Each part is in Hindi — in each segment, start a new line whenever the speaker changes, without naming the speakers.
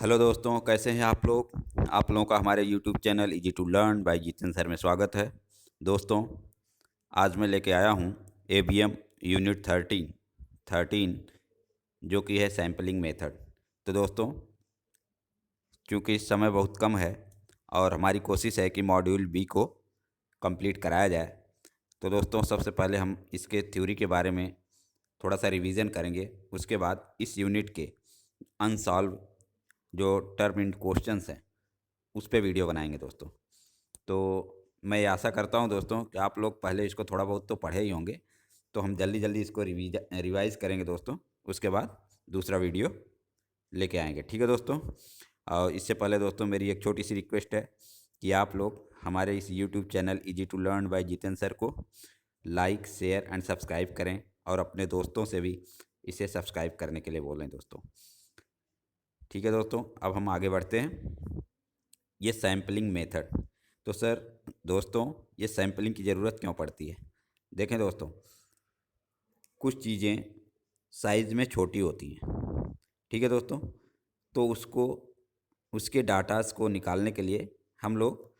हेलो दोस्तों, कैसे हैं आप लोग? आप लोगों का हमारे YouTube channel easy to learn by Jitendra sir में स्वागत है। दोस्तों, आज मैं लेके आया हूँ एबीएम यूनिट 13 जो कि है सैम्पलिंग मेथड। तो दोस्तों, चूँकि समय बहुत कम है और हमारी कोशिश है कि मॉड्यूल बी को कंप्लीट कराया जाए, तो दोस्तों सबसे पहले हम इसके थ्योरी के बारे में थोड़ा सा रिवीजन करेंगे। उसके बाद इस यूनिट के अनसॉल्व जो टर्म एंड क्वेश्चंस हैं उस पे वीडियो बनाएंगे दोस्तों। तो मैं ये आशा करता हूँ दोस्तों कि आप लोग पहले इसको थोड़ा बहुत तो पढ़े ही होंगे, तो हम जल्दी जल्दी इसको रिवाइज़ करेंगे दोस्तों। उसके बाद दूसरा वीडियो लेके आएंगे, ठीक है दोस्तों। और इससे पहले दोस्तों मेरी एक छोटी सी रिक्वेस्ट है कि आप लोग हमारे इस YouTube channel easy to learn by Jitendra sir को लाइक, शेयर एंड सब्सक्राइब करें और अपने दोस्तों से भी इसे सब्सक्राइब करने के लिए बोलें दोस्तों। ठीक है दोस्तों, अब हम आगे बढ़ते हैं। ये सैम्पलिंग मेथड। तो सर दोस्तों, ये सैम्पलिंग की ज़रूरत क्यों पड़ती है? देखें दोस्तों, कुछ चीज़ें साइज़ में छोटी होती हैं, ठीक है दोस्तों। तो उसको उसके डाटास को निकालने के लिए हम लोग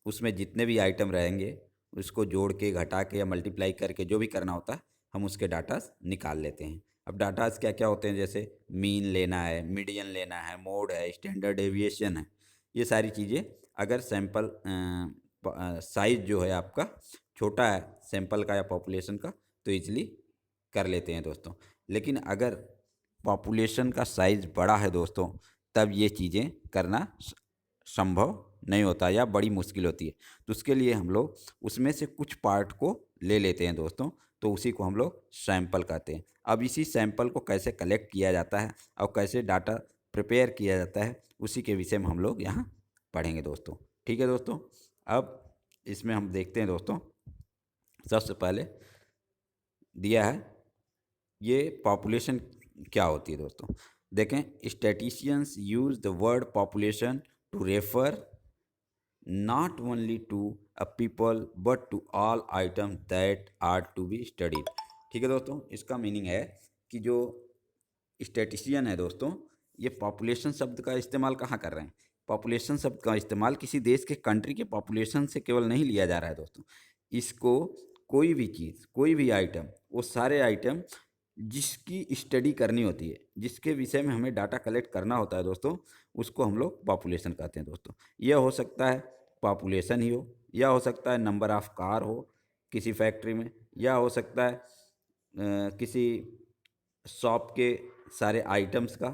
उसमें जितने भी आइटम रहेंगे उसको जोड़ के, घटा के या मल्टीप्लाई करके जो भी करना होता है हम उसके डाटास निकाल लेते हैं। अब डाटास क्या क्या होते हैं, जैसे मीन लेना है, मीडियन लेना है, मोड है, स्टैंडर्ड डेविएशन है। ये सारी चीज़ें अगर सैंपल साइज़ जो है आपका छोटा है सैंपल का या पॉपुलेशन का, तो ईजिली कर लेते हैं दोस्तों। लेकिन अगर पॉपुलेशन का साइज़ बड़ा है दोस्तों, तब ये चीज़ें करना संभव नहीं होता या बड़ी मुश्किल होती है। तो उसके लिए हम लोग उसमें से कुछ पार्ट को ले लेते हैं दोस्तों, तो उसी को हम लोग सैंपल कहते हैं। अब इसी सैंपल को कैसे कलेक्ट किया जाता है और कैसे डाटा प्रिपेयर किया जाता है, उसी के विषय में हम लोग यहाँ पढ़ेंगे दोस्तों। ठीक है दोस्तों, अब इसमें हम देखते हैं दोस्तों। सबसे पहले दिया है ये पॉपुलेशन क्या होती है दोस्तों। देखें, statisticians use the word population to refer not only to a people but to all items that are to be studied। ठीक है दोस्तों, इसका मीनिंग है कि जो स्टैटिशियन है दोस्तों, ये पॉपुलेशन शब्द का इस्तेमाल कहाँ कर रहे हैं? पॉपुलेशन शब्द का इस्तेमाल किसी देश के कंट्री के पॉपुलेशन से केवल नहीं लिया जा रहा है दोस्तों। इसको कोई भी चीज़, कोई भी आइटम, वो सारे आइटम जिसकी स्टडी करनी होती है, जिसके विषय में हमें डाटा कलेक्ट करना होता है दोस्तों, उसको हम लोग पॉपुलेशन कहते हैं दोस्तों। यह हो सकता है पॉपुलेशन ही हो, या हो सकता है नंबर ऑफ़ कार हो किसी फैक्ट्री में, या हो सकता है किसी शॉप के सारे आइटम्स का।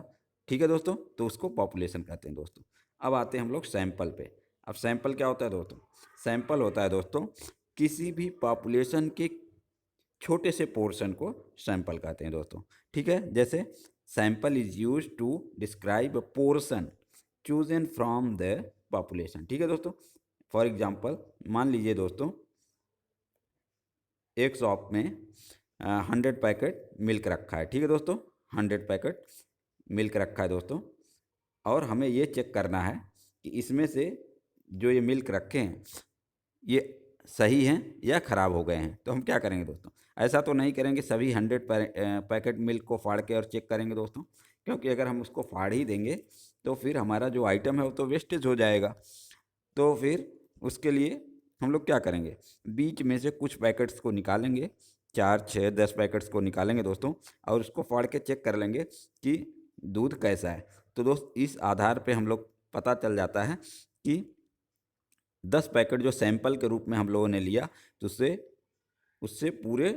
ठीक है दोस्तों, तो उसको पॉपुलेशन कहते हैं दोस्तों। अब आते हैं हम लोग सैंपल पे। अब सैंपल क्या होता है दोस्तों? सैंपल होता है दोस्तों किसी भी पॉपुलेशन के छोटे से पोर्शन को सैंपल कहते हैं दोस्तों। ठीक है, जैसे sample is use to describe a portion chosen from the population. ठीक है दोस्तों, फॉर एग्जांपल मान लीजिए दोस्तों, एक शॉप में 100 पैकेट मिल्क रखा है। ठीक है दोस्तों, 100 पैकेट मिल्क रखा है दोस्तों, और हमें ये चेक करना है कि इसमें से जो ये मिल्क रखे हैं ये सही हैं या ख़राब हो गए हैं। तो हम क्या करेंगे दोस्तों? ऐसा तो नहीं करेंगे सभी 100 पैकेट मिल्क को फाड़ के और चेक करेंगे दोस्तों, क्योंकि अगर हम उसको फाड़ ही देंगे तो फिर हमारा जो आइटम है वो तो वेस्टेज हो जाएगा। तो फिर उसके लिए हम लोग क्या करेंगे? बीच में से कुछ पैकेट्स को निकालेंगे, 4, 6, 10 पैकेट्स को निकालेंगे दोस्तों, और उसको फाड़ के चेक कर लेंगे कि दूध कैसा है। तो दोस्त इस आधार पे हम लोग पता चल जाता है कि 10 पैकेट जो सैंपल के रूप में हम लोगों ने लिया, तो उससे उससे पूरे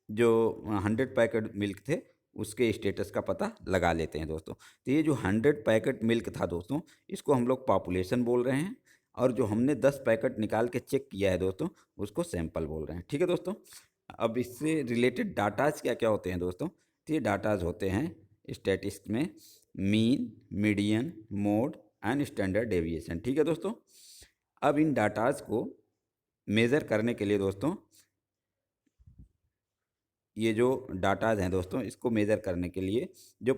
जो 100 पैकेट मिल्क थे उसके स्टेटस का पता लगा लेते हैं दोस्तों। तो ये जो 100 पैकेट मिल्क था दोस्तों, इसको हम लोग पॉपुलेशन बोल रहे हैं, और जो हमने 10 पैकेट निकाल के चेक किया है दोस्तों, उसको सैंपल बोल रहे हैं। ठीक है दोस्तों, अब इससे रिलेटेड डाटाज क्या क्या होते हैं दोस्तों? तो ये डाटाज होते हैं स्टैटिस्टिक्स में mean, median, mode and standard deviation. ठीक है दोस्तों, अब इन डाटाज को मेज़र करने के लिए दोस्तों, ये जो डाटाज हैं दोस्तों, इसको मेज़र करने के लिए जो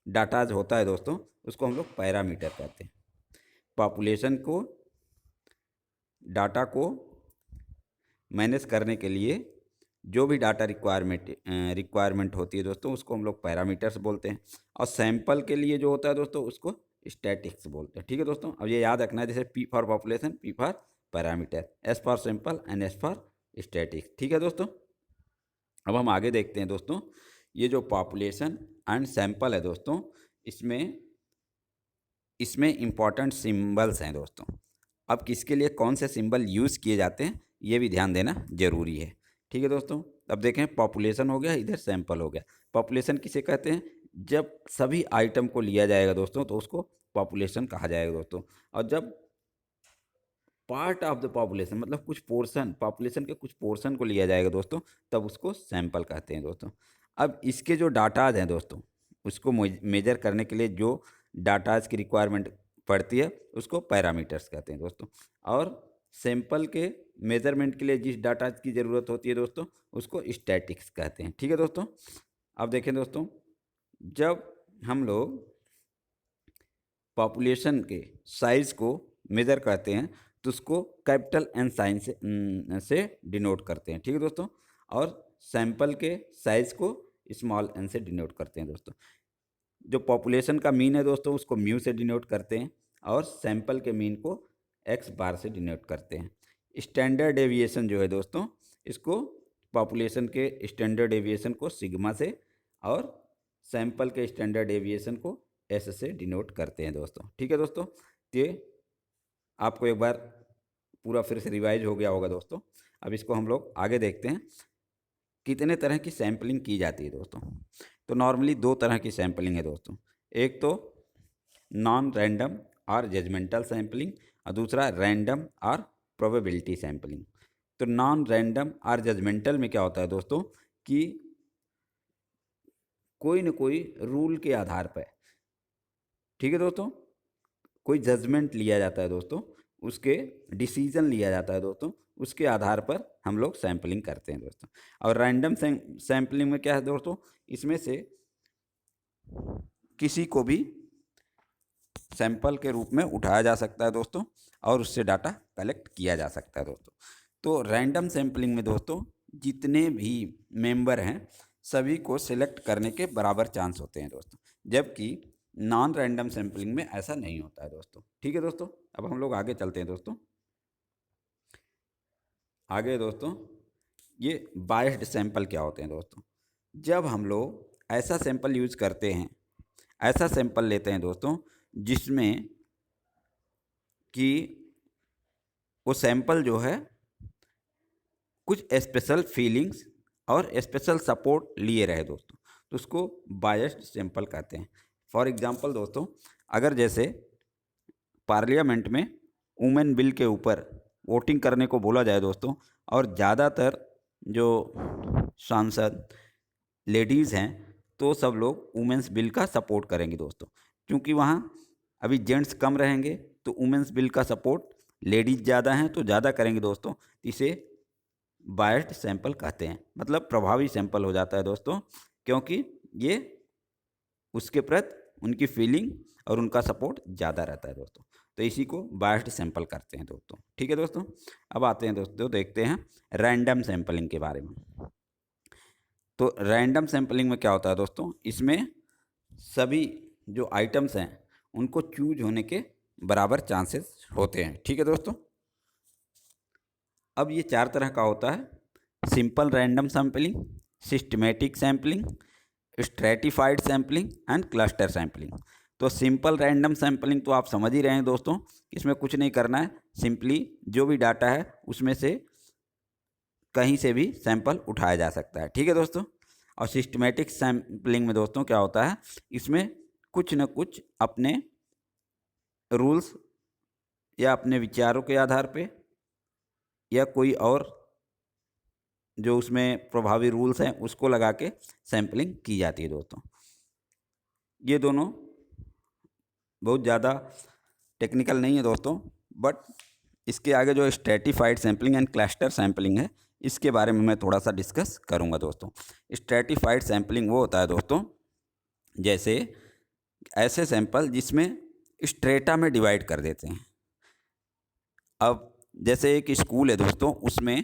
डाटाज होता है दोस्तों, उसको हम लोग पैरामीटर कहते हैं। पॉपुलेशन को, डाटा को मैनेज करने के लिए जो भी डाटा रिक्वायरमेंट होती है दोस्तों, उसको हम लोग पैरामीटर्स बोलते हैं। और सैंपल के लिए जो होता है दोस्तों, उसको स्टैटिक्स बोलते हैं। ठीक है दोस्तों, अब ये याद रखना है, जैसे P for population, P for parameter, S for sample and S for statics. ठीक है दोस्तों, अब हम आगे देखते हैं दोस्तों। ये जो पॉपुलेशन एंड सैंपल है दोस्तों, इसमें इसमें इम्पॉर्टेंट सिंबल्स हैं दोस्तों। अब किसके लिए कौन से सिंबल यूज़ किए जाते हैं, ये भी ध्यान देना जरूरी है। ठीक है दोस्तों, अब देखें, पॉपुलेशन हो गया, इधर सैंपल हो गया। पॉपुलेशन किसे कहते हैं? जब सभी आइटम को लिया जाएगा दोस्तों, तो उसको पॉपुलेशन कहा जाएगा दोस्तों। और जब पार्ट ऑफ द पॉपुलेशन, मतलब कुछ पोर्शन, पॉपुलेशन के कुछ पोर्शन को लिया जाएगा दोस्तों, तब उसको सैंपल कहते हैं दोस्तों। अब इसके जो डाटाज हैं दोस्तों, उसको मेजर करने के लिए जो डाटाज की रिक्वायरमेंट पड़ती है, उसको पैरामीटर्स कहते हैं दोस्तों। और सैंपल के मेजरमेंट के लिए जिस डाटाज की ज़रूरत होती है दोस्तों, उसको स्टैटिक्स कहते हैं। ठीक है दोस्तों, अब देखें दोस्तों, जब हम लोग पॉपुलेशन के साइज़ को मेज़र करते हैं, तो उसको कैपिटल एन साइन से डिनोट करते हैं। ठीक है दोस्तों, और सैंपल के साइज़ को स्मॉल एन से डिनोट करते हैं दोस्तों। जो पॉपुलेशन का मीन है दोस्तों, उसको म्यू से डिनोट करते हैं, और सैंपल के मीन को एक्स बार से डिनोट करते हैं। स्टैंडर्ड डेविएशन जो है दोस्तों, इसको पॉपुलेशन के स्टैंडर्ड डेविएशन को सिग्मा से, और सैंपल के स्टैंडर्ड डेविएशन को एस से डिनोट करते हैं दोस्तों। ठीक है दोस्तों, ये आपको एक बार पूरा फिर से रिवाइज हो गया होगा दोस्तों। अब इसको हम लोग आगे देखते हैं, कितने तरह की सैम्पलिंग की जाती है दोस्तों। तो नॉर्मली दो तरह की सैम्पलिंग है दोस्तों। एक तो नॉन रैंडम और जजमेंटल सैम्पलिंग, और दूसरा रैंडम और प्रोबेबिलिटी सैम्पलिंग। तो नॉन रैंडम और जजमेंटल में क्या होता है दोस्तों, कि कोई न कोई रूल के आधार पर, ठीक है दोस्तों, कोई जजमेंट लिया जाता है दोस्तों, उसके डिसीजन लिया जाता है दोस्तों, उसके आधार पर हम लोग सैम्पलिंग करते हैं दोस्तों। और रैंडम सैम्पलिंग में क्या है दोस्तों, इसमें से किसी को भी सैंपल के रूप में उठाया जा सकता है दोस्तों, और उससे डाटा कलेक्ट किया जा सकता है दोस्तों। तो रैंडम सैम्पलिंग में दोस्तों, जितने भी मेंबर हैं, सभी को सिलेक्ट करने के बराबर चांस होते हैं दोस्तों, जबकि नॉन रैंडम सैम्पलिंग में ऐसा नहीं होता है दोस्तों। ठीक है दोस्तों, अब हम लोग आगे चलते हैं दोस्तों। आगे दोस्तों, ये बायस्ड सैंपल क्या होते हैं दोस्तों। जब हम लोग ऐसा सैंपल यूज़ करते हैं, ऐसा सैंपल लेते हैं दोस्तों, जिसमें कि वो सैंपल जो है कुछ स्पेशल फीलिंग्स और स्पेशल सपोर्ट लिए रहे दोस्तों, तो उसको बायस्ड सैंपल कहते हैं। फॉर एग्जांपल दोस्तों, अगर जैसे पार्लियामेंट में वुमेन बिल के ऊपर वोटिंग करने को बोला जाए दोस्तों, और ज़्यादातर जो सांसद लेडीज़ हैं, तो सब लोग वुमेंस बिल का सपोर्ट करेंगे दोस्तों, क्योंकि वहाँ अभी जेंट्स कम रहेंगे, तो वुमेंस बिल का सपोर्ट लेडीज़ ज़्यादा हैं तो ज़्यादा करेंगे दोस्तों। इसे बायस्ड सैंपल कहते हैं, मतलब प्रभावी सैंपल हो जाता है दोस्तों, क्योंकि ये उसके प्रति उनकी फीलिंग और उनका सपोर्ट ज़्यादा रहता है दोस्तों, तो इसी को बायस्ड सैंपल करते हैं दोस्तों। ठीक है दोस्तों, अब आते हैं दोस्तों, देखते हैं रैंडम सैंपलिंग के बारे में। तो रैंडम सैंपलिंग में क्या होता है दोस्तों, इसमें सभी जो आइटम्स हैं, उनको चूज होने के बराबर चांसेस होते हैं। ठीक है दोस्तों, अब ये चार तरह का होता है: simple random sampling, systematic sampling, stratified sampling and cluster sampling. तो सिंपल रैंडम सैंपलिंग तो आप समझ ही रहे हैं दोस्तों, इसमें कुछ नहीं करना है, सिंपली जो भी डाटा है उसमें से कहीं से भी सैंपल उठाया जा सकता है। ठीक है दोस्तों, और सिस्टमेटिक सैंपलिंग में दोस्तों क्या होता है, इसमें कुछ न कुछ अपने रूल्स या अपने विचारों के आधार पे, या कोई और जो उसमें प्रभावी रूल्स हैं उसको लगा के सैंपलिंग की जाती है दोस्तों। ये दोनों बहुत ज़्यादा टेक्निकल नहीं है दोस्तों, बट इसके आगे जो stratified sampling and cluster sampling है, इसके बारे में मैं थोड़ा सा डिस्कस करूंगा दोस्तों। स्ट्रेटिफाइड सैंपलिंग वो होता है दोस्तों, जैसे ऐसे सैंपल जिसमें स्ट्रेटा में डिवाइड कर देते हैं। अब जैसे एक स्कूल है दोस्तों, उसमें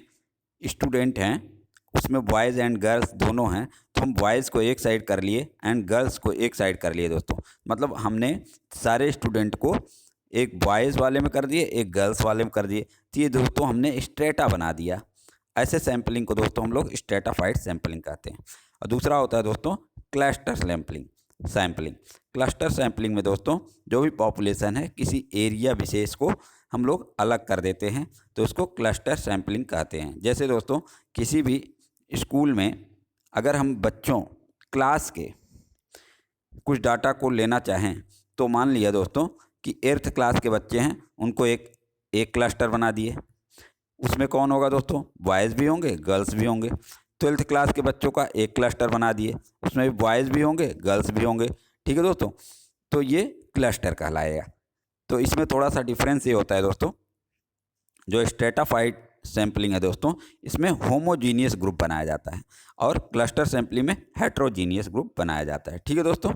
स्टूडेंट हैं उसमें बॉयज़ एंड गर्ल्स दोनों हैं, तो हम बॉयज़ को एक साइड कर लिए एंड गर्ल्स को एक साइड कर लिए दोस्तों। मतलब हमने सारे स्टूडेंट को एक बॉयज़ वाले में कर दिए, एक गर्ल्स वाले में कर दिए, तो ये दोस्तों हमने स्ट्रेटा बना दिया। ऐसे सैम्पलिंग को दोस्तों हम लोग स्ट्रेटाफाइड सैम्पलिंग कहते हैं। और दूसरा होता है दोस्तों क्लस्टर सैम्पलिंग। क्लस्टर सैम्पलिंग में दोस्तों जो भी पॉपुलेशन है किसी एरिया विशेष को हम लोग अलग कर देते हैं, तो उसको क्लस्टर सैम्पलिंग कहते हैं। जैसे दोस्तों किसी भी स्कूल में अगर हम बच्चों क्लास के कुछ डाटा को लेना चाहें, तो मान लिया दोस्तों कि 8th क्लास के बच्चे हैं, उनको एक क्लस्टर बना दिए। उसमें कौन होगा दोस्तों, बॉयज़ भी होंगे गर्ल्स भी होंगे। 12th क्लास के बच्चों का एक क्लस्टर बना दिए, उसमें भी बॉयज़ भी होंगे गर्ल्स भी होंगे। ठीक है दोस्तों, तो ये क्लस्टर कहलाएगा। तो इसमें थोड़ा सा डिफरेंस ये होता है दोस्तों, जो स्ट्रेटाफाइड सैम्पलिंग है दोस्तों, इसमें होमोजीनियस ग्रुप बनाया जाता है और क्लस्टर सैम्पलिंग में हेट्रोजीनियस ग्रुप बनाया जाता है। ठीक है दोस्तों,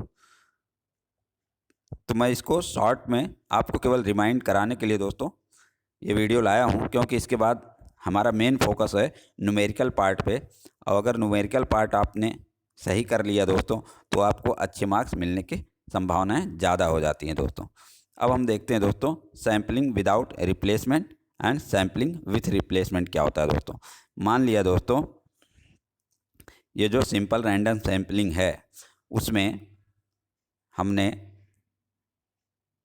तो मैं इसको शॉर्ट में आपको केवल रिमाइंड कराने के लिए दोस्तों ये वीडियो लाया हूँ, क्योंकि इसके बाद हमारा मेन फोकस है न्यूमेरिकल पार्ट पे। और अगर न्यूमेरिकल पार्ट आपने सही कर लिया दोस्तों, तो आपको अच्छे मार्क्स मिलने की संभावनाएं ज़्यादा हो जाती हैं दोस्तों। अब हम देखते हैं दोस्तों sampling without replacement and sampling with replacement क्या होता है दोस्तों। मान लिया दोस्तों ये जो सिंपल रैंडम सैम्पलिंग है, उसमें हमने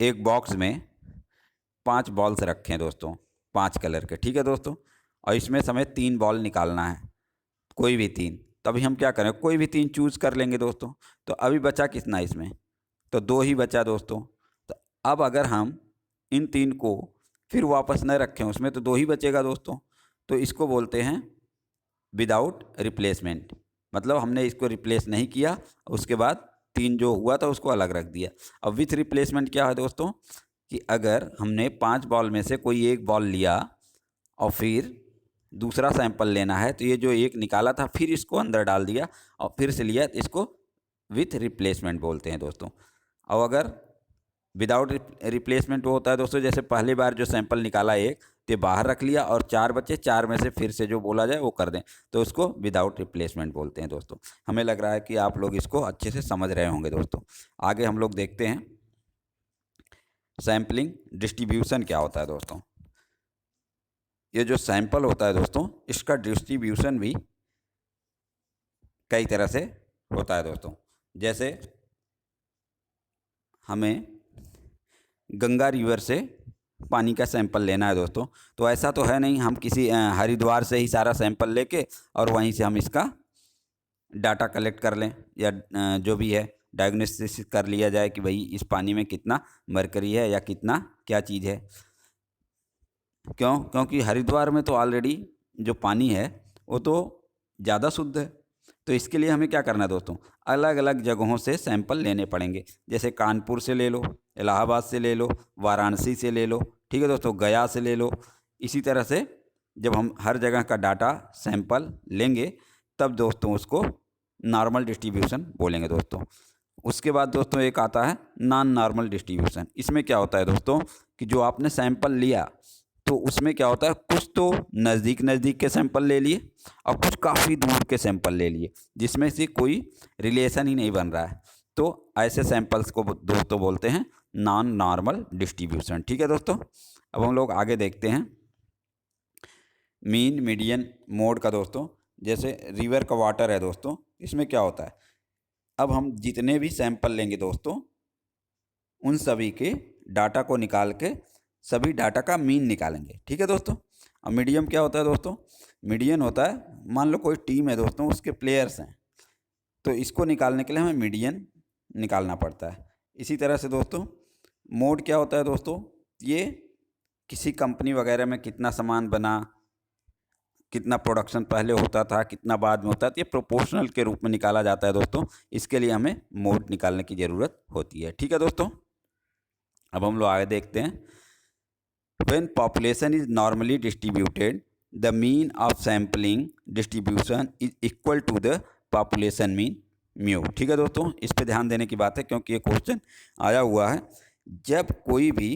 एक बॉक्स में 5 बॉल्स रखे हैं दोस्तों, 5 कलर के। ठीक है दोस्तों, और इसमें हमें 3 बॉल निकालना है, कोई भी 3। तभी हम क्या करें, कोई भी 3 चूज़ कर लेंगे दोस्तों। तो अभी बचा कितना इसमें, तो 2 ही बचा दोस्तों। तो अब अगर हम इन 3 को फिर वापस न रखें उसमें, तो 2 ही बचेगा दोस्तों। तो इसको बोलते हैं विदाउट रिप्लेसमेंट। मतलब हमने इसको रिप्लेस नहीं किया, उसके बाद 3 जो हुआ था उसको अलग रख दिया। अब विथ रिप्लेसमेंट क्या है दोस्तों, कि अगर हमने 5 बॉल में से कोई एक बॉल लिया और फिर दूसरा सैंपल लेना है, तो ये जो एक निकाला था फिर इसको अंदर डाल दिया और फिर से लिया, तो इसको विथ रिप्लेसमेंट बोलते हैं दोस्तों। और अगर विदाउट रिप्लेसमेंट वो होता है दोस्तों, जैसे पहली बार जो सैंपल निकाला एक, तो बाहर रख लिया और 4 बचे, 4 में से फिर से जो बोला जाए वो कर दें, तो उसको विदाउट रिप्लेसमेंट बोलते हैं दोस्तों। हमें लग रहा है कि आप लोग इसको अच्छे से समझ रहे होंगे दोस्तों। आगे हम लोग देखते हैं सैम्पलिंग डिस्ट्रीब्यूशन क्या होता है दोस्तों। ये जो सैंपल होता है दोस्तों, इसका डिस्ट्रीब्यूशन भी कई तरह से होता है दोस्तों। जैसे हमें गंगा रिवर से पानी का सैंपल लेना है दोस्तों, तो ऐसा तो है नहीं हम किसी हरिद्वार से ही सारा सैंपल लेके और वहीं से हम इसका डाटा कलेक्ट कर लें, या जो भी है डायग्नोसिस कर लिया जाए कि भाई इस पानी में कितना मरकरी है या कितना क्या चीज़ है। क्योंकि हरिद्वार में तो ऑलरेडी जो पानी है वो तो ज़्यादा शुद्ध है। तो इसके लिए हमें क्या करना है दोस्तों, अलग अलग जगहों से सैंपल लेने पड़ेंगे। जैसे कानपुर से ले लो, इलाहाबाद से ले लो, वाराणसी से ले लो, ठीक है दोस्तों, गया से ले लो। इसी तरह से जब हम हर जगह का डाटा सैंपल लेंगे, तब दोस्तों उसको नॉर्मल डिस्ट्रीब्यूशन बोलेंगे दोस्तों। उसके बाद दोस्तों एक आता है नॉन नॉर्मल डिस्ट्रीब्यूशन। इसमें क्या होता है दोस्तों, कि जो आपने सैंपल लिया, तो उसमें क्या होता है, कुछ तो नज़दीक नज़दीक के सैंपल ले लिए और कुछ काफ़ी दूर के सैंपल ले लिए, जिसमें से कोई रिलेशन ही नहीं बन रहा है। तो ऐसे सैंपल्स को दोस्तों बोलते हैं नॉन नॉर्मल डिस्ट्रीब्यूशन। ठीक है दोस्तों, अब हम लोग आगे देखते हैं मीन मीडियन मोड का दोस्तों। जैसे रिवर का वाटर है दोस्तों, इसमें क्या होता है, अब हम जितने भी सैंपल लेंगे दोस्तों, उन सभी के डाटा को निकाल के सभी डाटा का मीन निकालेंगे। ठीक है दोस्तों। अब मीडियम क्या होता है दोस्तों, मीडियन होता है, मान लो कोई टीम है दोस्तों, उसके प्लेयर्स हैं, तो इसको निकालने के लिए हमें मीडियन निकालना पड़ता है। इसी तरह से दोस्तों मोड क्या होता है दोस्तों, ये किसी कंपनी वगैरह में कितना सामान बना, कितना प्रोडक्शन पहले होता था, कितना बाद में होता है, तो ये प्रोपोर्शनल के रूप में निकाला जाता है दोस्तों। इसके लिए हमें मोड निकालने की ज़रूरत होती है। ठीक है दोस्तों, अब हम लोग आगे देखते हैं when population is normally distributed, the mean of sampling distribution is equal to the population mean mu। ठीक है दोस्तों, इस पे ध्यान देने की बात है, क्योंकि ये क्वेश्चन आया हुआ है। जब कोई भी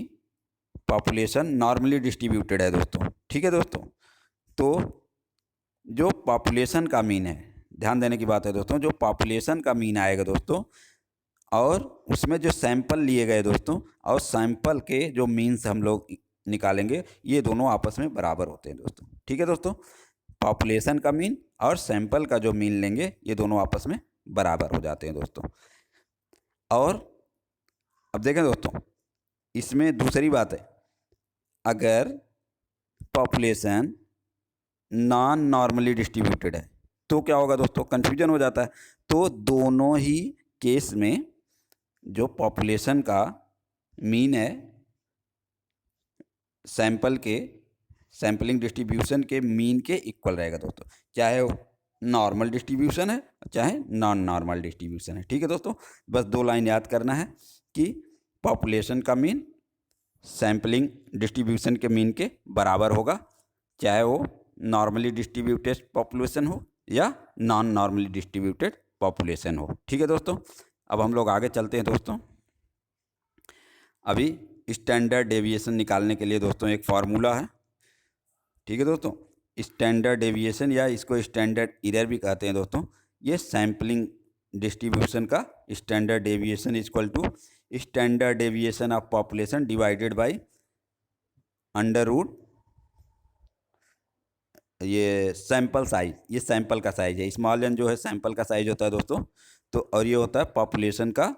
पॉपुलेशन नॉर्मली डिस्ट्रीब्यूटेड है दोस्तों, ठीक है दोस्तों, तो जो पॉपुलेशन का मीन है, ध्यान देने की बात है दोस्तों, जो पॉपुलेशन का मीन आएगा दोस्तों, और उसमें जो सैंपल लिए गए दोस्तों, और सैंपल के जो मीन्स हम लोग निकालेंगे, ये दोनों आपस में बराबर होते हैं दोस्तों। ठीक है दोस्तों, पॉपुलेशन का मीन और सैंपल का जो मीन लेंगे, ये दोनों आपस में बराबर हो जाते हैं दोस्तों। और अब देखें दोस्तों, इसमें दूसरी बात है, अगर पॉपुलेशन नॉन नॉर्मली डिस्ट्रीब्यूटेड है तो क्या होगा दोस्तों, कन्फ्यूजन हो जाता है। तो दोनों ही केस में जो पॉपुलेशन का मीन है सैंपल के, सैंपलिंग डिस्ट्रीब्यूशन के मीन के इक्वल रहेगा दोस्तों, चाहे वो नॉर्मल डिस्ट्रीब्यूशन है चाहे नॉन नॉर्मल डिस्ट्रीब्यूशन है। ठीक है दोस्तों, बस 2 लाइन याद करना है कि पॉपुलेशन का मीन सैंपलिंग डिस्ट्रीब्यूशन के मीन के बराबर होगा, चाहे वो नॉर्मली डिस्ट्रीब्यूटेड पॉपुलेशन हो या नॉन नॉर्मली डिस्ट्रीब्यूटेड पॉपुलेशन हो। ठीक है दोस्तों, अब हम लोग आगे चलते हैं दोस्तों। अभी स्टैंडर्ड डेविएशन निकालने के लिए दोस्तों एक फार्मूला है। ठीक है दोस्तों, स्टैंडर्ड डेविएशन या इसको स्टैंडर्ड एरर भी कहते हैं दोस्तों। ये सैंपलिंग डिस्ट्रीब्यूशन का standard deviation equal to standard deviation of population divided by under root ये सैंपल साइज, ये सैंपल का साइज है, स्मॉल एन जो है सैंपल का साइज होता है दोस्तों। तो और ये होता है पॉपुलेशन का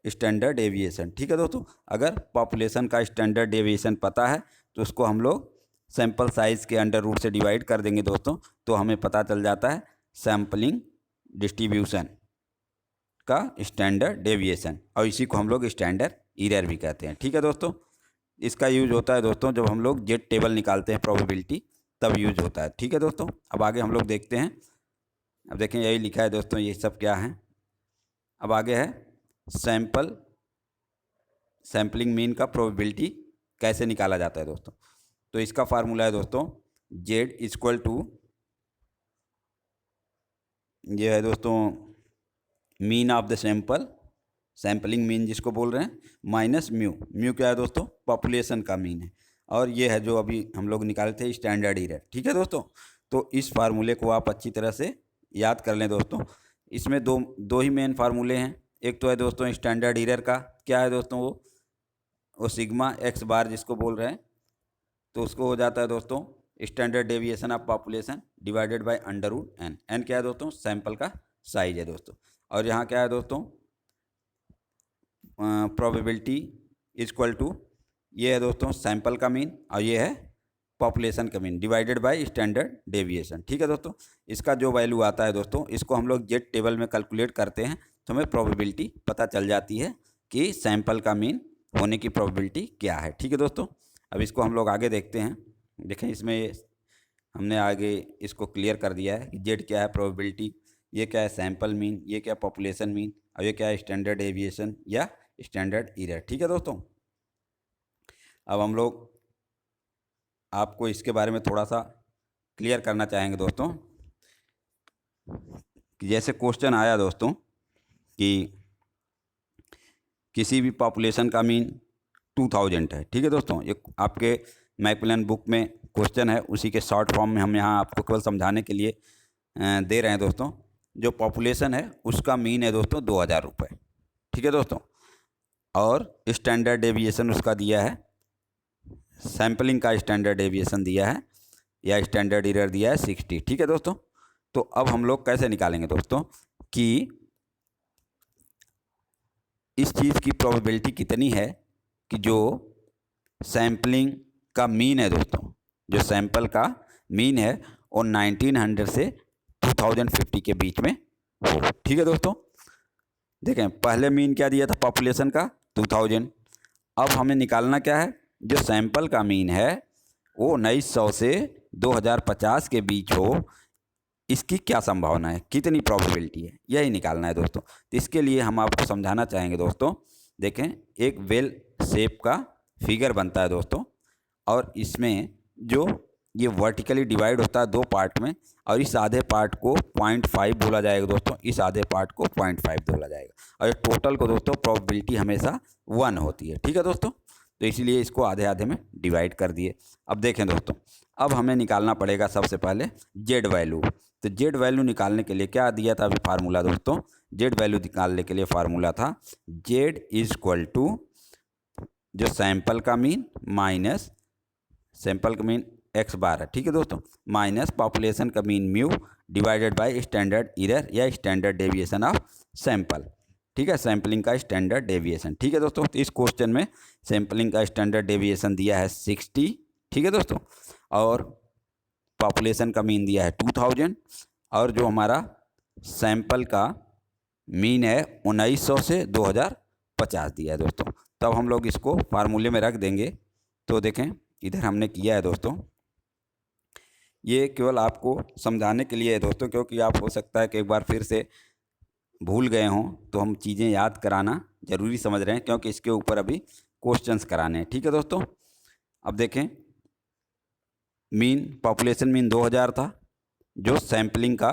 स्टैंडर्ड डेविएशन। ठीक है दोस्तों, अगर पॉपुलेशन का स्टैंडर्ड डेविएशन पता है तो उसको हम लोग सैंपल साइज़ के अंडर रूट से डिवाइड कर देंगे दोस्तों, तो हमें पता चल जाता है सैम्पलिंग डिस्ट्रीब्यूशन का स्टैंडर्ड डेविएशन, और इसी को हम लोग स्टैंडर्ड एरर भी कहते हैं। ठीक है दोस्तों, इसका यूज होता है दोस्तों जब हम लोग जेड टेबल निकालते हैं प्रोबेबिलिटी, तब यूज होता है। ठीक है दोस्तों, अब आगे हम लोग देखते हैं। अब देखें यही लिखा है दोस्तों, ये सब क्या है। अब आगे है सैम्पलिंग मीन का प्रोबेबिलिटी कैसे निकाला जाता है दोस्तों। तो इसका फार्मूला है दोस्तों जेड इक्वल टू, ये है दोस्तों mean of the sample, sampling mean जिसको बोल रहे हैं, माइनस म्यू। म्यू क्या है दोस्तों, पॉपुलेशन का मीन है, और ये है जो अभी हम लोग निकाले थे स्टैंडर्ड एरर। ठीक है दोस्तों, तो इस फार्मूले को आप अच्छी तरह से याद कर लें दोस्तों। इसमें दो ही मेन फार्मूले हैं। एक तो है दोस्तों स्टैंडर्ड एरर का, क्या है दोस्तों वो सिग्मा एक्स बार जिसको बोल रहे हैं, तो उसको हो जाता है दोस्तों standard deviation of population divided by under root n. N क्या है दोस्तों, सैंपल का साइज है दोस्तों। और यहाँ क्या है दोस्तों, प्रोबेबिलिटी इक्वल टू, ये है दोस्तों सैंपल का मीन, और ये है पॉपुलेशन का mean divided by standard deviation. ठीक है दोस्तों, इसका जो वैल्यू आता है दोस्तों, इसको हम लोग जेड टेबल में कैलकुलेट करते हैं, तो हमें प्रोबेबिलिटी पता चल जाती है कि सैंपल का मीन होने की प्रोबेबिलिटी क्या है। ठीक है दोस्तों, अब इसको हम लोग आगे देखते हैं। देखें इसमें हमने आगे इसको क्लियर कर दिया है कि जेड क्या है प्रोबेबिलिटी, ये क्या है सैंपल मीन, ये क्या पॉपुलेशन मीन, और ये क्या है स्टैंडर्ड डेविएशन या स्टैंडर्ड एरर। ठीक है दोस्तों, अब हम लोग आपको इसके बारे में थोड़ा सा क्लियर करना चाहेंगे दोस्तों। कि जैसे क्वेश्चन आया दोस्तों कि किसी भी पॉपुलेशन का मीन 2000 है। ठीक है दोस्तों, ये आपके मैकमिलन बुक में क्वेश्चन है, उसी के शॉर्ट फॉर्म में हम यहाँ आपको केवल समझाने के लिए दे रहे हैं दोस्तों। जो पॉपुलेशन है उसका मीन है दोस्तों 2000 रुपये। ठीक है दोस्तों, और स्टैंडर्ड डेविएशन उसका दिया है, सैम्पलिंग का स्टैंडर्ड डेविएशन दिया है या स्टैंडर्ड एरर दिया है 60। ठीक है दोस्तों, तो अब हम लोग कैसे निकालेंगे दोस्तों कि इस चीज़ की प्रोबेबिलिटी कितनी है कि जो सैम्पलिंग का मीन है दोस्तों, जो सैंपल का मीन है वो 1900 से 2050 के बीच में हो। ठीक है दोस्तों, देखें पहले मीन क्या दिया था पॉपुलेशन का 2000, अब हमें निकालना क्या है, जो सैंपल का मीन है वो 1900 से 2050 के बीच हो, इसकी क्या संभावना है, कितनी प्रोबेबिलिटी है, यही निकालना है दोस्तों। तो इसके लिए हम आपको समझाना चाहेंगे दोस्तों। देखें एक वेल शेप का फिगर बनता है दोस्तों, और इसमें जो ये वर्टिकली डिवाइड होता है 2 पार्ट में, और इस आधे पार्ट को 0.5 बोला जाएगा दोस्तों, इस आधे पार्ट को 0.5 बोला जाएगा, और टोटल को दोस्तों प्रोबेबिलिटी हमेशा 1 होती है। ठीक है दोस्तों, तो इसीलिए इसको आधे आधे में डिवाइड कर दिए। अब देखें दोस्तों, अब हमें निकालना पड़ेगा सबसे पहले जेड वैल्यू। तो जेड वैल्यू निकालने के लिए क्या दिया था अभी फार्मूला दोस्तों? जेड वैल्यू निकालने के लिए फार्मूला था जेड इज इक्वल टू जो सैंपल का मीन माइनस सैंपल का मीन एक्स बार है, ठीक है दोस्तों, माइनस पॉपुलेशन का mean mu divided by standard error या स्टैंडर्ड डेविएशन ऑफ सैंपल, ठीक है, सैंपलिंग का स्टैंडर्ड डेविएशन। ठीक है दोस्तों, तो इस क्वेश्चन में सैंपलिंग का स्टैंडर्ड डेविएशन दिया है 60, ठीक है दोस्तों, और पॉपुलेशन का मीन दिया है 2000, और जो हमारा सैंपल का मीन है 1900 से 2050 दिया है दोस्तों। तब हम लोग इसको फार्मूले में रख देंगे। तो देखें इधर हमने किया है दोस्तों, ये केवल आपको समझाने के लिए है दोस्तों, क्योंकि आप हो सकता है कि एक बार फिर से भूल गए हों, तो हम चीज़ें याद कराना ज़रूरी समझ रहे हैं, क्योंकि इसके ऊपर अभी क्वेश्चंस कराने हैं। ठीक है दोस्तों, अब देखें मीन पॉपुलेशन मीन 2000 था, जो सैम्पलिंग का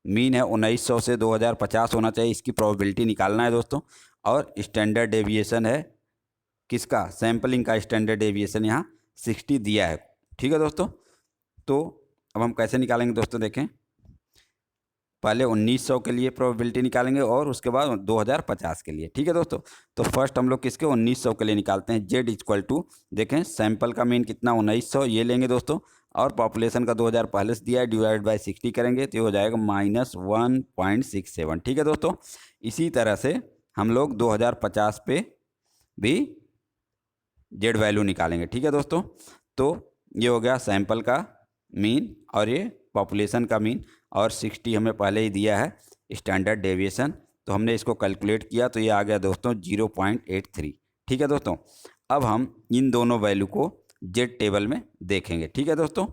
मीन है 1900 से 2050 होना चाहिए, इसकी प्रोबेबिलिटी निकालना है दोस्तों। और स्टैंडर्ड डेविएशन है किसका? सैम्पलिंग का स्टैंडर्ड डेविएशन यहाँ 60 दिया है। ठीक है दोस्तों, तो अब हम कैसे निकालेंगे दोस्तों? देखें पहले 1900 के लिए प्रोबेबिलिटी निकालेंगे और उसके बाद 2050 के लिए। ठीक है दोस्तों, तो फर्स्ट हम लोग किसके 1900 के लिए निकालते हैं। जेड इक्वल टू देखें सैंपल का मीन कितना 1900 ये लेंगे दोस्तों, और पॉपुलेशन का 2000 पहले से दिया है, डिवाइड बाय 60 करेंगे तो ये हो जाएगा -1.67। ठीक है दोस्तों, इसी तरह से हम लोग 2050 पे भी जेड वैल्यू निकालेंगे। ठीक है दोस्तों, तो ये हो गया सैंपल का मीन और ये पॉपुलेशन का मीन, और 60 हमें पहले ही दिया है स्टैंडर्ड डेविएशन, तो हमने इसको कैलकुलेट किया तो ये आ गया दोस्तों 0.83। ठीक है दोस्तों, अब हम इन दोनों वैल्यू को जेड टेबल में देखेंगे। ठीक है दोस्तों,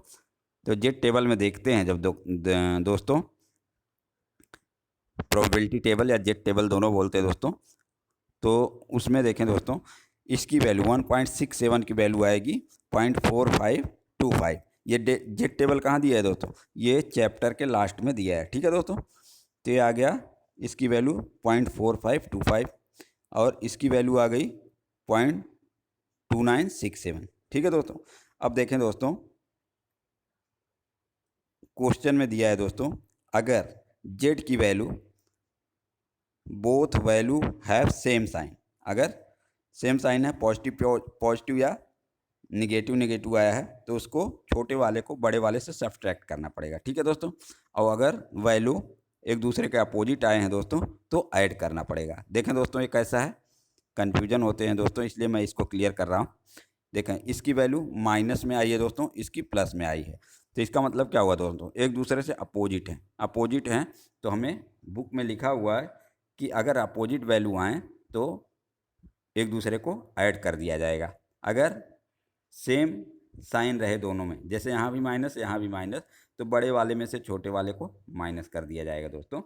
तो जेड टेबल में देखते हैं जब दोस्तों प्रोबेबिलिटी टेबल या जेड टेबल दोनों बोलते हैं दोस्तों, तो उसमें देखें दोस्तों इसकी वैल्यू 1.67 की वैल्यू आएगी 0.4525। ये जेड टेबल कहाँ दिया है दोस्तों? ये चैप्टर के लास्ट में दिया है। ठीक है दोस्तों, तो ये आ गया इसकी वैल्यू 0.4525 और इसकी वैल्यू आ गई 0.2967। ठीक है दोस्तों, अब देखें दोस्तों क्वेश्चन में दिया है दोस्तों, अगर जेड की value both value have same sign, अगर सेम साइन है पॉजिटिव या निगेटिव आया है तो उसको छोटे वाले को बड़े वाले से सब्ट्रैक्ट करना पड़ेगा। ठीक है दोस्तों, और अगर वैल्यू एक दूसरे के अपोजिट आए हैं दोस्तों तो ऐड करना पड़ेगा। देखें दोस्तों ये कैसा है, कन्फ्यूजन होते हैं दोस्तों, इसलिए मैं इसको क्लियर कर रहा हूँ। देखें इसकी वैल्यू माइनस में आई है दोस्तों, इसकी प्लस में आई है, तो इसका मतलब क्या हुआ दोस्तों? एक दूसरे से अपोजिट हैं, तो हमें बुक में लिखा हुआ है कि अगर अपोजिट वैल्यू आएँ तो एक दूसरे को ऐड कर दिया जाएगा। अगर सेम साइन रहे दोनों में, जैसे यहाँ भी माइनस यहाँ भी माइनस, तो बड़े वाले में से छोटे वाले को माइनस कर दिया जाएगा दोस्तों,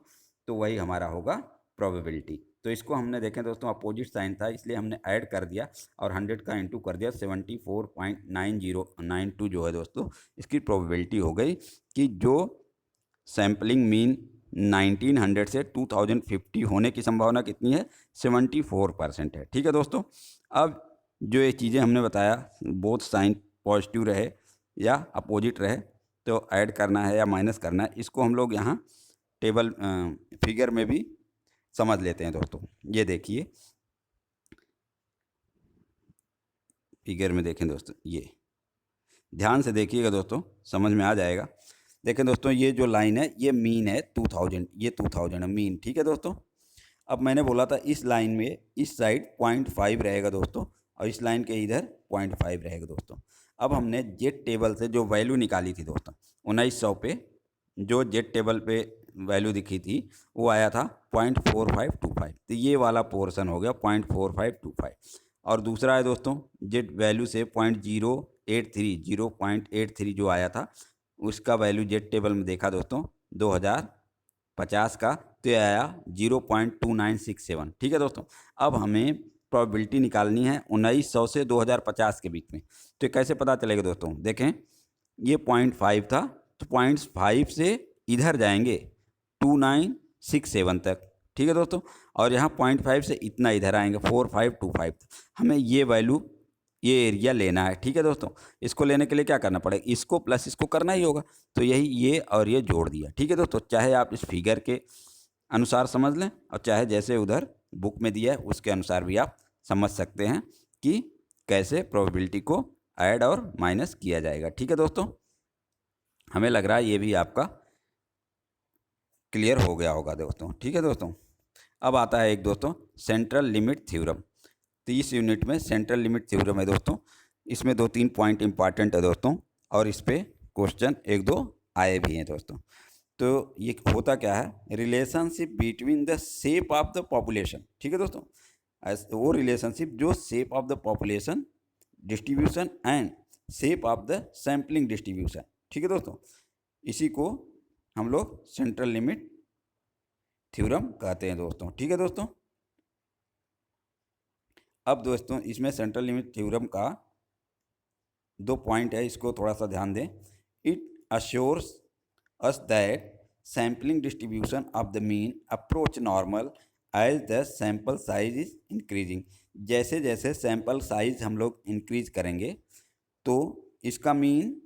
तो वही हमारा होगा प्रोबेबिलिटी। तो इसको हमने देखें दोस्तों अपोजिट साइन था इसलिए हमने ऐड कर दिया और 100 का इंटू कर दिया, 74.9092 जो है दोस्तों इसकी प्रोबेबिलिटी हो गई कि जो सैम्पलिंग मीन 1900 से 2050 होने की संभावना कितनी है? 74% है। ठीक है दोस्तों, अब जो ये चीज़ें हमने बताया बोथ साइन पॉजिटिव रहे या अपोजिट रहे तो ऐड करना है या माइनस करना है, इसको हम लोग यहाँ टेबल फिगर में भी समझ लेते हैं दोस्तों। ये देखिए फिगर में देखें दोस्तों, ये ध्यान से देखिएगा दोस्तों समझ में आ जाएगा। देखें दोस्तों ये जो लाइन है ये मीन है 2000, ये 2000 है मीन। ठीक है दोस्तों, अब मैंने बोला था इस लाइन में इस साइड 0.5 रहेगा दोस्तों और इस लाइन के इधर 0.5 रहेगा दोस्तों। अब हमने जेड टेबल से जो वैल्यू निकाली थी दोस्तों 1900 पे, जो जेड टेबल पे वैल्यू दिखी थी वो आया था 0.4525, तो ये वाला पोर्शन हो गया 0.4525। और दूसरा है दोस्तों जेड वैल्यू से 0.83 जो आया था उसका वैल्यू जेड टेबल में देखा दोस्तों 2050 का, तो आया 0.2967। ठीक है दोस्तों, अब हमें प्रोबेबिलिटी निकालनी है 1900 से 2050 के बीच में, तो कैसे पता चलेगा दोस्तों? देखें ये 0.5 था तो 0.5 से इधर जाएंगे 2967 तक। ठीक है दोस्तों। और यहाँ 0.5 से इतना इधर आएंगे 4525, हमें ये वैल्यू, ये एरिया लेना है। ठीक है दोस्तों, इसको लेने के लिए क्या करना पड़ेगा, इसको प्लस इसको करना ही होगा, तो यही ये और ये जोड़ दिया। ठीक है दोस्तों, चाहे आप इस फिगर के अनुसार समझ लें और चाहे जैसे उधर बुक में दिया है उसके अनुसार भी आप समझ सकते हैं कि कैसे प्रोबेबिलिटी को ऐड और माइनस किया जाएगा। ठीक है दोस्तों, हमें लग रहा है ये भी आपका क्लियर हो गया होगा दोस्तों। ठीक है दोस्तों, अब आता है एक दोस्तों सेंट्रल लिमिट थ्योरम। तो इस यूनिट में सेंट्रल लिमिट थ्योरम है दोस्तों, इसमें 2-3 पॉइंट इंपॉर्टेंट है दोस्तों, और इस पर क्वेश्चन 1-2 आए भी हैं दोस्तों। तो ये होता क्या है, relationship between the shape of the population. ठीक है दोस्तों, वो रिलेशनशिप जो shape of the population distribution and shape of the sampling distribution. ठीक है दोस्तों, इसी को हम लोग सेंट्रल लिमिट थ्योरम कहते हैं दोस्तों। ठीक है दोस्तों, अब दोस्तों इसमें सेंट्रल लिमिट थ्योरम का 2 पॉइंट है, इसको थोड़ा सा ध्यान दें। It assures us that sampling distribution of the mean approach normal as the sample size is increasing. जैसे जैसे सैंपल साइज हम लोग इंक्रीज करेंगे तो इसका मीन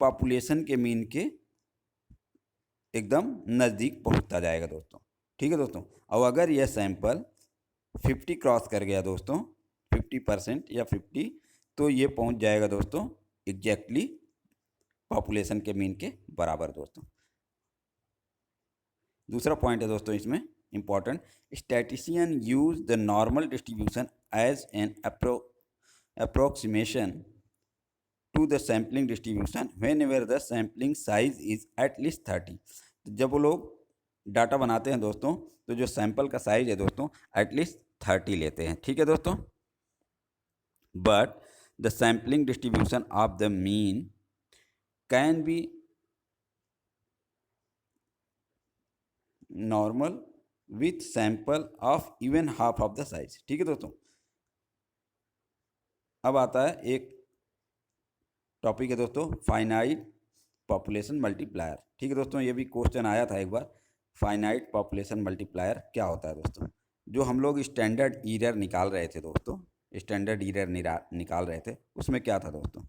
पॉपुलेशन के मीन के एकदम नज़दीक पहुंचता जाएगा दोस्तों। ठीक है दोस्तों, और अगर यह सैंपल 50 क्रॉस कर गया दोस्तों, 50% या 50, तो ये पहुंच जाएगा दोस्तों एग्जैक्टली पॉपुलेशन के मीन के बराबर दोस्तों। दूसरा पॉइंट है दोस्तों इसमें important, statistician use the normal distribution as an approximation to the sampling distribution whenever the sampling size is at least 30। तो जब वो लोग डाटा बनाते हैं दोस्तों, तो जो सैंपल का साइज है दोस्तों एटलीस्ट 30 लेते हैं। ठीक है दोस्तों, but the sampling distribution of the mean can be normal with sample of even half of the size. ठीक है दोस्तों, अब आता है एक टॉपिक है दोस्तों फाइनाइट पॉपुलेशन मल्टीप्लायर। ठीक है दोस्तों, ये भी क्वेश्चन आया था एक बार, फाइनाइट पॉपुलेशन मल्टीप्लायर क्या होता है दोस्तों। जो हम लोग स्टैंडर्ड ईरर निकाल रहे थे दोस्तों, स्टैंडर्ड ईरर निकाल रहे थे, उसमें क्या था दोस्तों,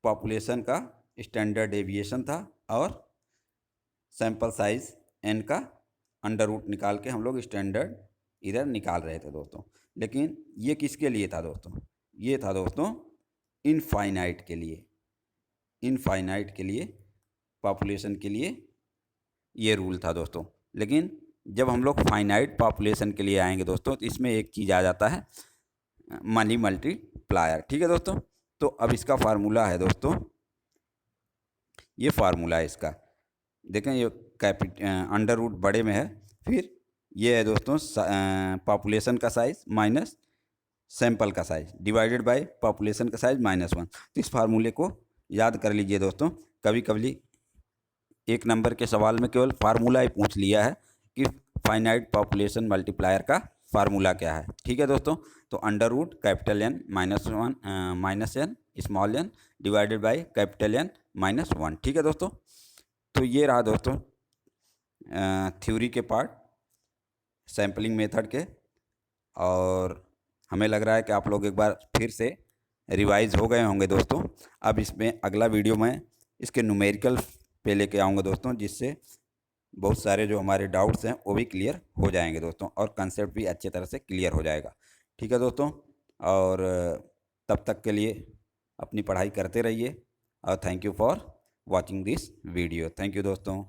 पॉपुलेशन का स्टैंडर्ड डेविएशन था और सैंपल साइज n का अंडर रूट निकाल के हम लोग स्टैंडर्ड ईरर निकाल रहे थे दोस्तों। लेकिन ये किसके लिए था दोस्तों, ये था दोस्तों इनफाइनाइट के लिए, इनफाइनाइट के लिए, पॉपुलेशन के लिए ये रूल था दोस्तों। लेकिन जब हम लोग फाइनाइट पॉपुलेशन के लिए आएंगे दोस्तों, तो इसमें एक चीज़ आ जाता है मनी मल्टीप्लायर। ठीक है दोस्तों, तो अब इसका फार्मूला है दोस्तों, ये फार्मूला है इसका, देखें ये अंडर रूट बड़े में है, फिर ये है दोस्तों पॉपुलेशन का साइज माइनस सैंपल का साइज डिवाइडेड बाय पॉपुलेशन का साइज -1। तो इस फार्मूले को याद कर लीजिए दोस्तों। कभी कभी एक नंबर के सवाल में केवल फार्मूला ही पूछ लिया है कि फाइनाइट पॉपुलेशन मल्टीप्लायर का फार्मूला क्या है। ठीक है दोस्तों, तो under root capital N minus n small n divided by capital N -1। ठीक है दोस्तों, तो ये रहा दोस्तों थ्योरी के पार्ट सैम्पलिंग मेथड के, और हमें लग रहा है कि आप लोग एक बार फिर से रिवाइज हो गए होंगे दोस्तों। अब इसमें अगला वीडियो में इसके न्यूमेरिकल पे लेके आऊँगा दोस्तों, जिससे बहुत सारे जो हमारे डाउट्स हैं वो भी क्लियर हो जाएंगे दोस्तों, और कंसेप्ट भी अच्छे तरह से क्लियर हो जाएगा। ठीक है दोस्तों, और तब तक के लिए अपनी पढ़ाई करते रहिए, और thank you for watching this video. Thank you दोस्तों।